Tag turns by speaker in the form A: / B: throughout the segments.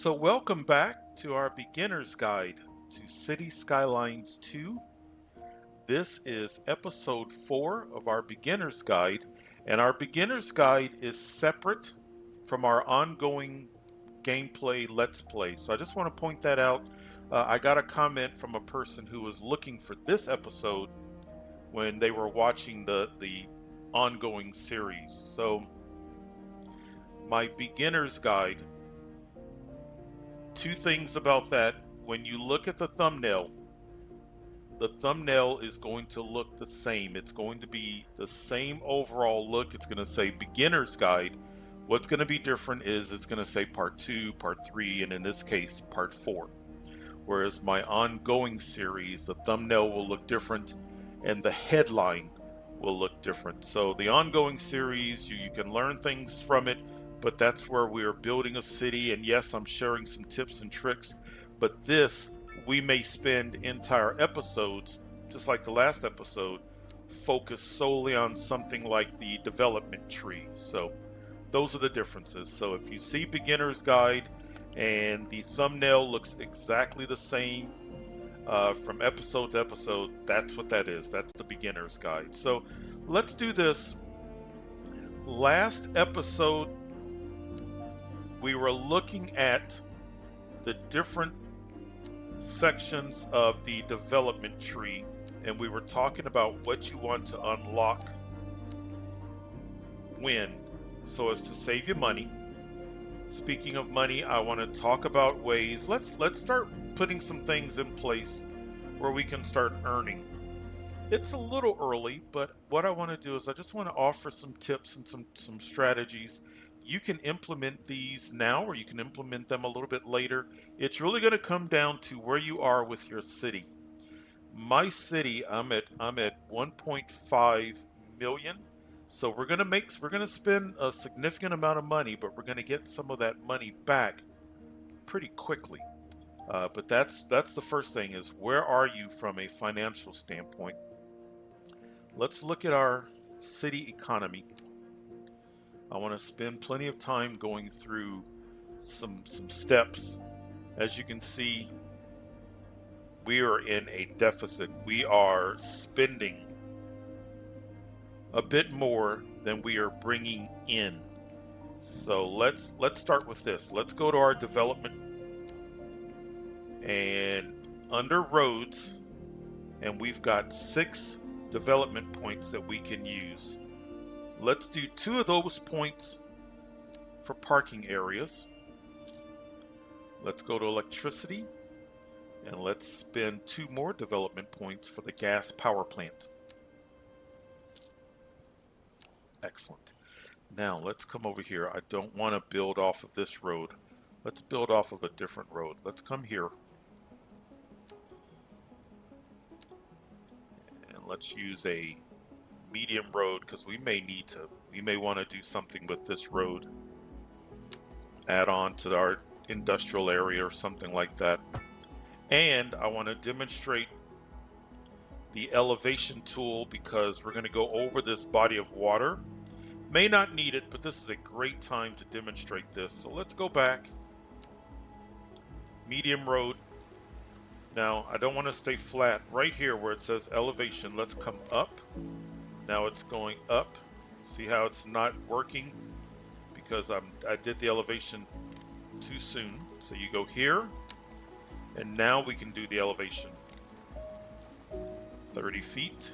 A: So welcome back to our beginner's guide to Cities Skylines 2. This is episode 4 of our beginner's guide, and our beginner's guide is separate from our ongoing gameplay let's play. So I just want to point that out. I got a comment from a person who was looking for this episode when they were watching the ongoing series. So my beginner's guide, two things about that. When you look at the thumbnail is going to look the same. It's going to be the same overall look. It's going to say beginner's guide. What's going to be different is it's going to say part 2, part 3, and in this case, part 4. Whereas my ongoing series, the thumbnail will look different and the headline will look different. So the ongoing series, you can learn things from it, but that's where we are building a city. And yes, I'm sharing some tips and tricks, but this, we may spend entire episodes, just like the last episode, focused solely on something like the development tree. So those are the differences. So if you see beginner's guide and the thumbnail looks exactly the same from episode to episode, that's what that is. That's the beginner's guide. So let's do this. Last episode, we were looking at the different sections of the development tree, and we were talking about what you want to unlock when, so as to save you money. Speaking of money, I want to talk about ways. Let's start putting some things in place where we can start earning. It's a little early, but what I want to do is I just want to offer some tips and some strategies. You can implement these now or you can implement them a little bit later. It's really going to come down to where you are with your city. My city, I'm at 1.5 million. So we're gonna spend a significant amount of money, but we're gonna get some of that money back pretty quickly. But that's the first thing is where are you from a financial standpoint? Let's look at our city economy. I want to spend plenty of time going through some steps. As you can see, we are in a deficit. We are spending a bit more than we are bringing in. So let's start with this. Let's go to our development and under roads, and we've got 6 development points that we can use. Let's do 2 of those points for parking areas. Let's go to electricity, and let's spend 2 more development points for the gas power plant. Excellent. Now let's come over here. I don't want to build off of this road. Let's build off of a different road. Let's come here. And let's use a medium road because we may want to do something with this road. Add on to our industrial area or something like that. And I want to demonstrate the elevation tool because we're going to go over this body of water. May not need it, but this is a great time to demonstrate this. So let's go back. Medium road. Now, I don't want to stay flat. Right here where it says elevation, let's come up. Now it's going up. See how it's not working? Because I did the elevation too soon. So you go here, and now we can do the elevation. 30 feet.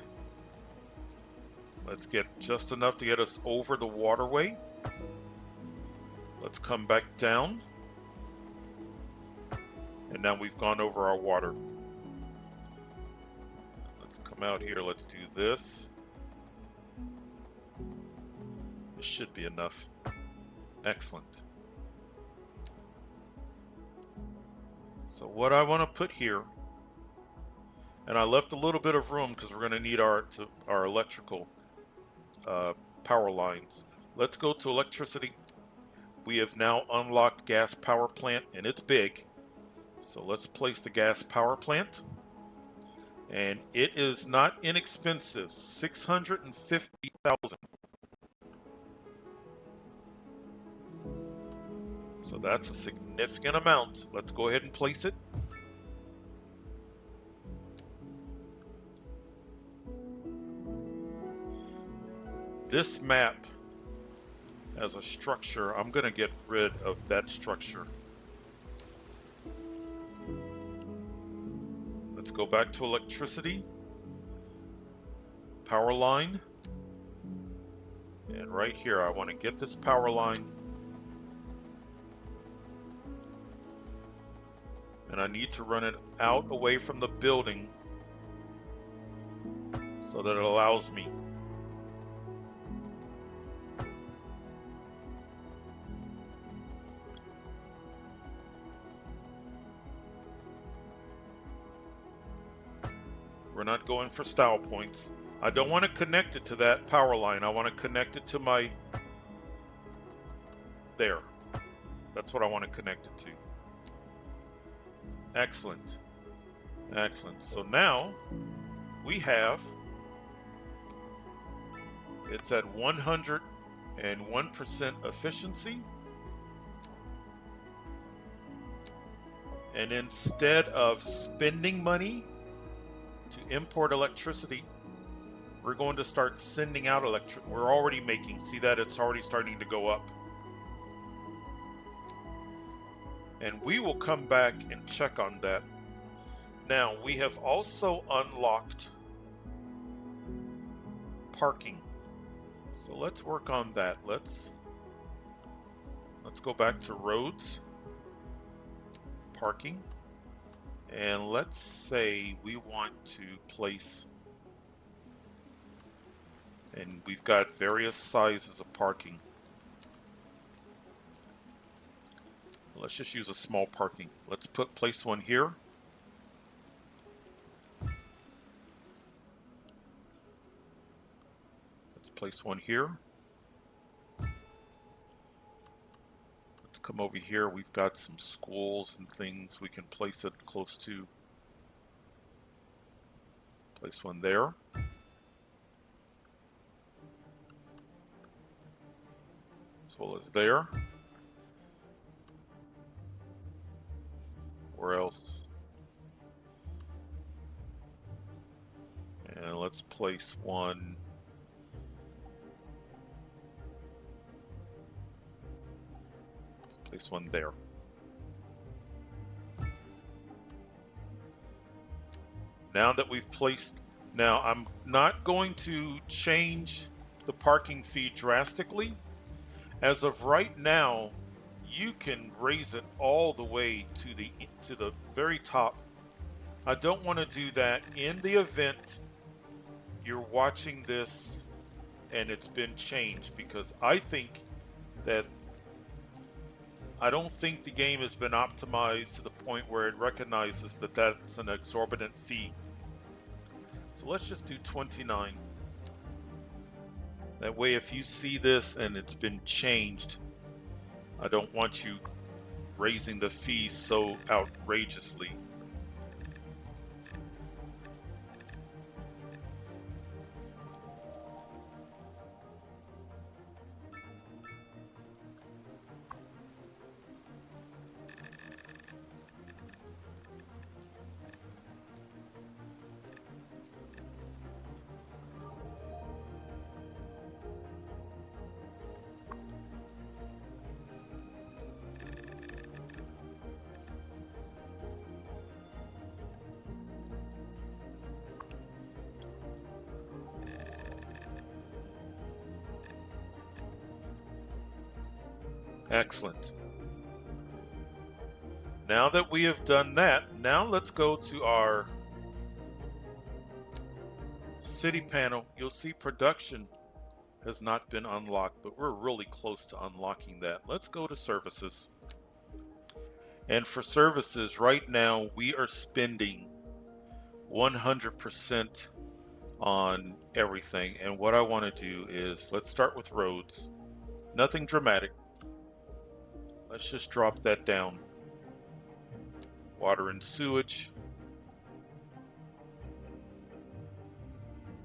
A: Let's get just enough to get us over the waterway. Let's come back down. And now we've gone over our water. Let's come out here. Let's do this. This should be enough. Excellent. So what I want to put here, and I left a little bit of room because we're going to need our electrical power lines. Let's go to electricity. We have now unlocked gas power plant, and it's big. So let's place the gas power plant. And it is not inexpensive, 650,000. So that's a significant amount. Let's go ahead and place it. This map has a structure. I'm going to get rid of that structure. Let's go back to electricity. Power line. And right here, I want to get this power line. And I need to run it out away from the building so that it allows me. We're not going for style points. I don't want to connect it to that power line. I want to connect it to my... There. That's what I want to connect it to. Excellent. Excellent. So now we have... It's at 101% efficiency. And instead of spending money to import electricity, we're going to start sending out electricity. We're already making, see that it's already starting to go up. And we will come back and check on that. Now, we have also unlocked parking. So let's work on that. Let's go back to roads, parking. And let's say we want to place, and we've got various sizes of parking. Let's just use a small parking. Let's place one here. Let's place one here. Let's come over here. We've got some schools and things we can place it close to. Place one there. As well as there. Where else? And let's place one. Let's place one there. Now that we've placed, now I'm not going to change the parking fee drastically. As of right now, you can raise it all the way to the very top. I don't want to do that in the event you're watching this and it's been changed, because I don't think the game has been optimized to the point where it recognizes that that's an exorbitant fee. So let's just do 29. That way, if you see this and it's been changed, I don't want you raising the fee so outrageously. Excellent. Now that we have done that, now let's go to our city panel. You'll see production has not been unlocked, but we're really close to unlocking that. Let's go to services. And for services, right now we are spending 100% on everything. And what I want to do is, let's start with roads. Nothing dramatic. Let's just drop that down. Water and sewage.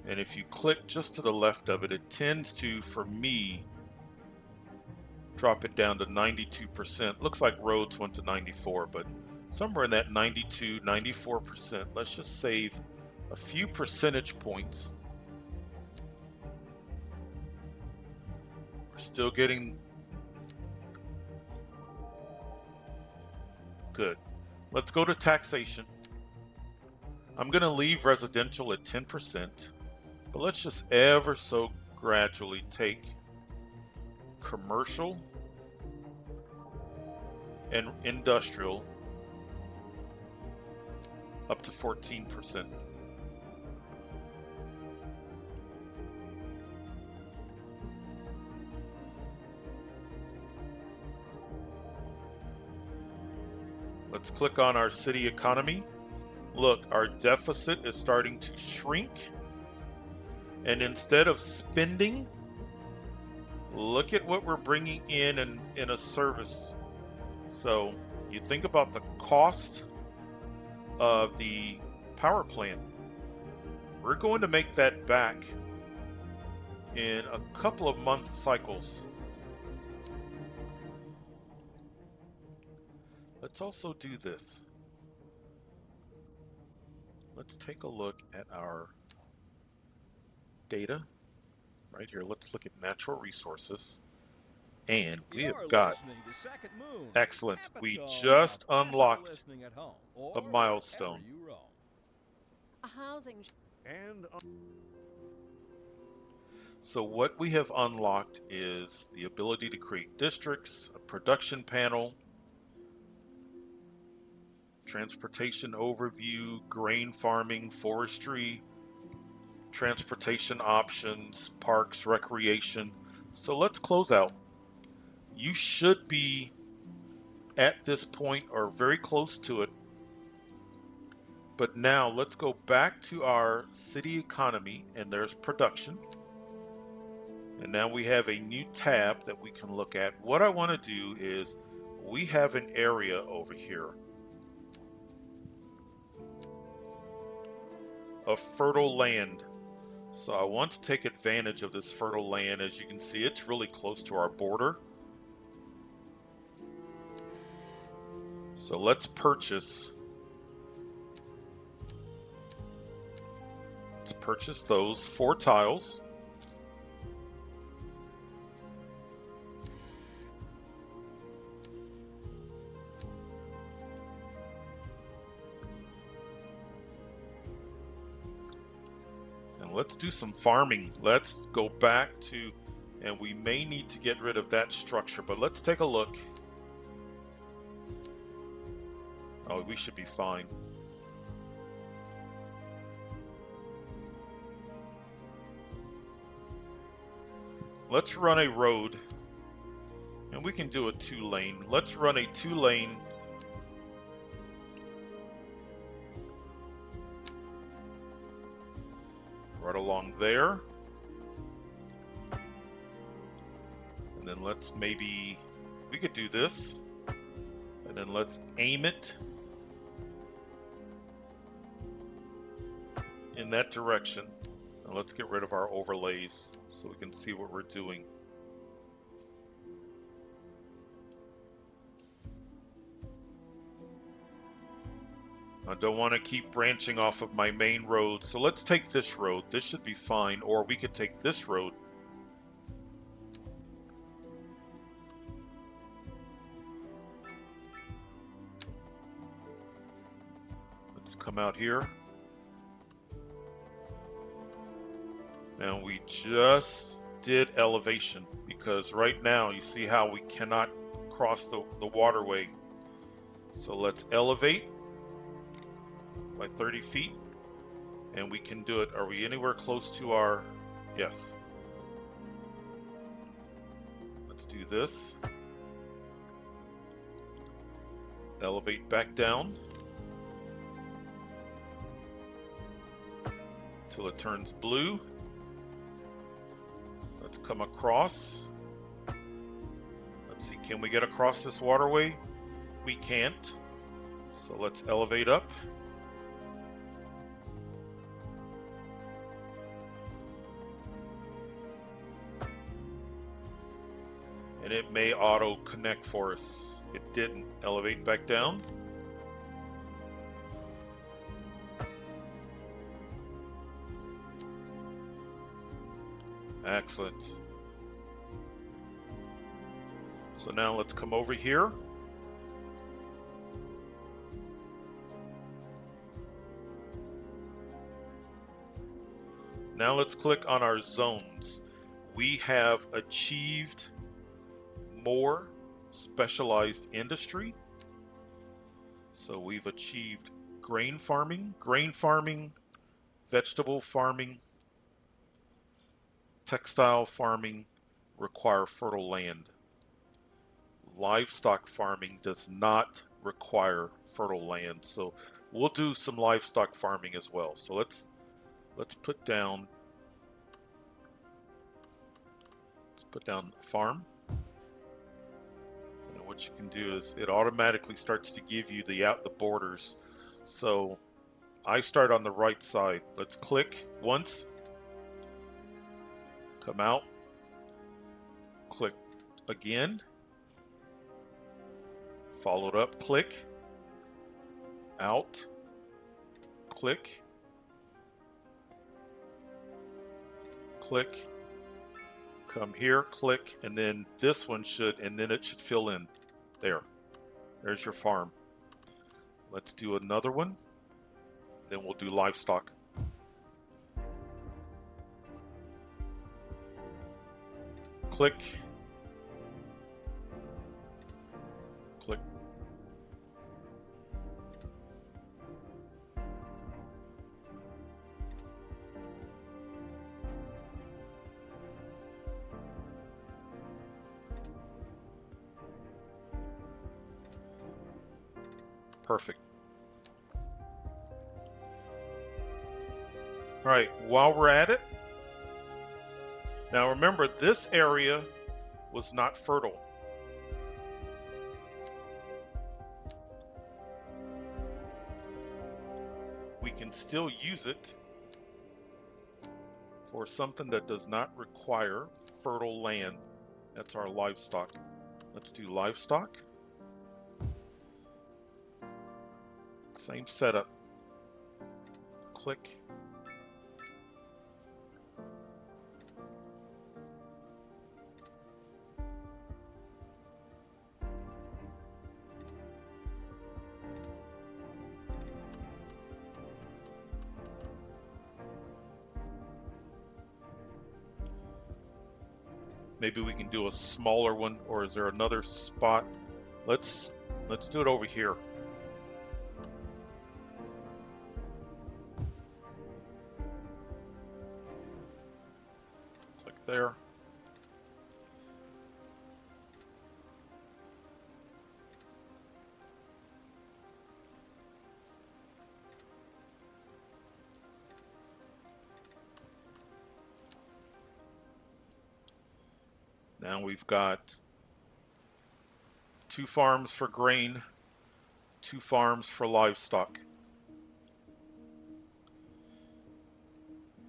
A: And if you click just to the left of it, it tends to, for me, drop it down to 92%. Looks like roads went to 94, but somewhere in that 92, 94%. Let's just save a few percentage points. We're still getting good. Let's go to taxation. I'm going to leave residential at 10%, but let's just ever so gradually take commercial and industrial up to 14%. Let's click on our city economy. Look, our deficit is starting to shrink. And instead of spending, look at what we're bringing in a service. So you think about the cost of the power plant. We're going to make that back in a couple of month cycles. Let's also do this. Let's take a look at our data right here. Let's look at natural resources. And we have got, excellent, we just unlocked a milestone. So what we have unlocked is the ability to create districts, a production panel, transportation overview, grain farming, forestry, transportation options, parks, recreation. So let's close out. You should be at this point or very close to it. But now let's go back to our city economy, and there's production. And now we have a new tab that we can look at. What I want to do is we have an area over here of fertile land. So I want to take advantage of this fertile land. As you can see, it's really close to our border. So let's purchase. Let's purchase those 4 tiles. Let's do some farming. Let's go back to, and we may need to get rid of that structure, but let's take a look. Oh, we should be fine. Let's run a road, and we can do a 2-lane. Let's run a 2-lane. Right along there. And then let's maybe, we could do this. And then let's aim it in that direction. And let's get rid of our overlays so we can see what we're doing. I don't want to keep branching off of my main road, so let's take this road. This should be fine, or we could take this road. Let's come out here. Now we just did elevation, because right now you see how we cannot cross the waterway. So let's elevate by 30 feet, and we can do it. Are we anywhere close to our, yes. Let's do this. Elevate back down till it turns blue. Let's come across. Let's see, can we get across this waterway? We can't. So let's elevate up. And and it may auto connect for us. It didn't. Elevate back down. Excellent. So now let's come over here. Now let's click on our zones. We have achieved more specialized industry. So we've achieved grain farming, vegetable farming, textile farming require fertile land. Livestock farming does not require fertile land. So we'll do some livestock farming as well. So let's put down farm. And what you can do is it automatically starts to give you the borders. So I start on the right side. Let's click once, come out, click again, followed up, click, out, click, click, come here, click, and then this one should, and then it should fill in. There's your farm. Let's do another one. Then we'll do livestock. Click. Click. Perfect. All right, while we're at it, now remember this area was not fertile. We can still use it for something that does not require fertile land. That's our livestock. Let's do livestock. Same setup. Click. Maybe we can do a smaller one, or is there another spot? Let's do it over here. Click there. Now we've got 2 farms for grain, 2 farms for livestock.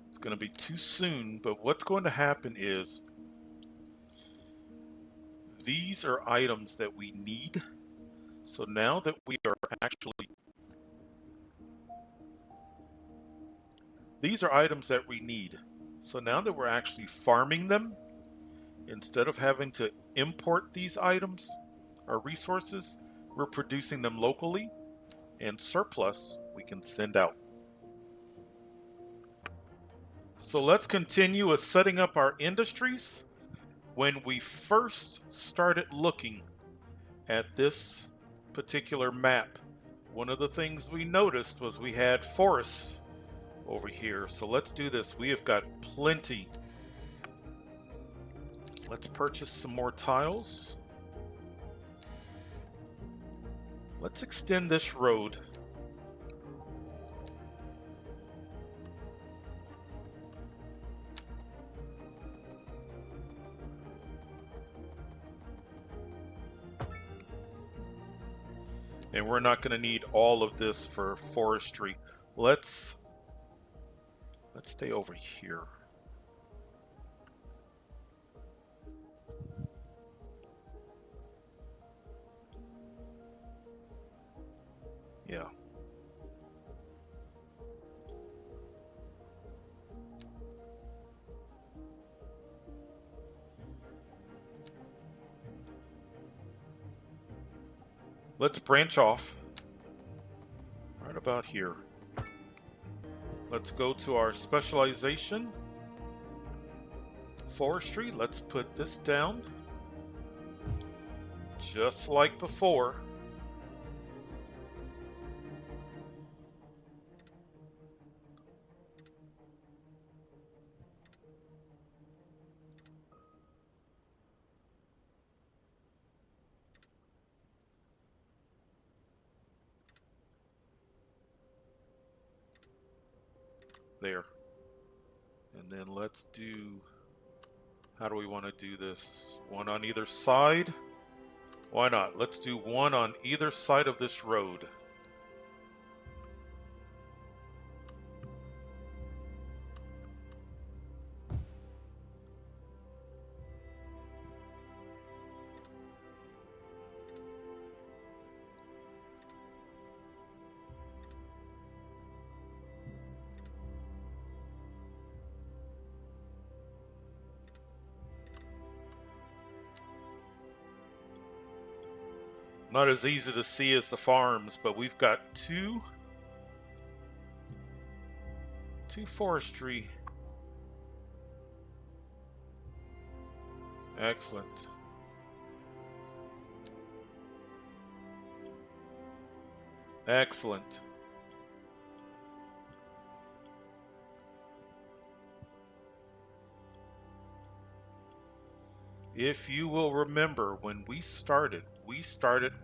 A: It's going to be too soon, but what's going to happen is these are items that we need. So now that we are actually, these are items that we need. So now that we're actually farming them, instead of having to import these items or resources, we're producing them locally, and surplus we can send out. So let's continue with setting up our industries. When we first started looking at this particular map, one of the things we noticed was we had forests over here. So let's do this. We have got plenty. Let's purchase some more tiles. Let's extend this road. And we're not going to need all of this for forestry. Let's stay over here. Let's branch off right about here. Let's go to our specialization, forestry. Let's put this down just like before. There. And then let's do, how do we want to do this? One on either side? Why not? Let's do one on either side of this road. Not as easy to see as the farms, but we've got two forestry. Excellent. Excellent. If you will remember, when we started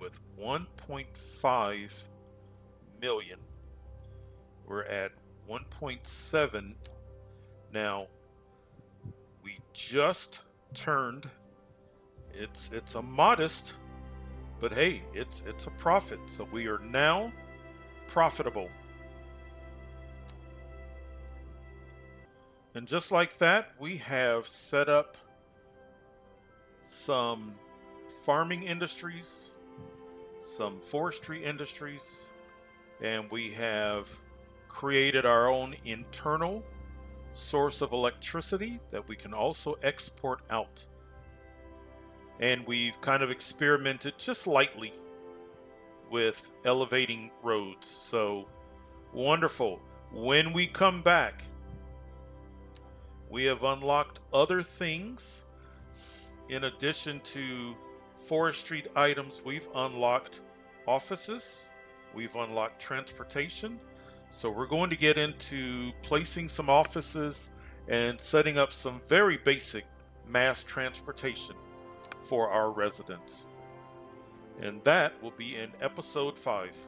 A: with 1.5 million. We're at 1.7 now. We just turned. It's a modest, but hey, it's a profit. So we are now profitable. And just like that, we have set up some farming industries, some forestry industries, and we have created our own internal source of electricity that we can also export out. And we've kind of experimented just lightly with elevating roads. So wonderful. When we come back, we have unlocked other things. In addition to forestry items, we've unlocked offices, we've unlocked transportation. So we're going to get into placing some offices and setting up some very basic mass transportation for our residents. And that will be in episode 5.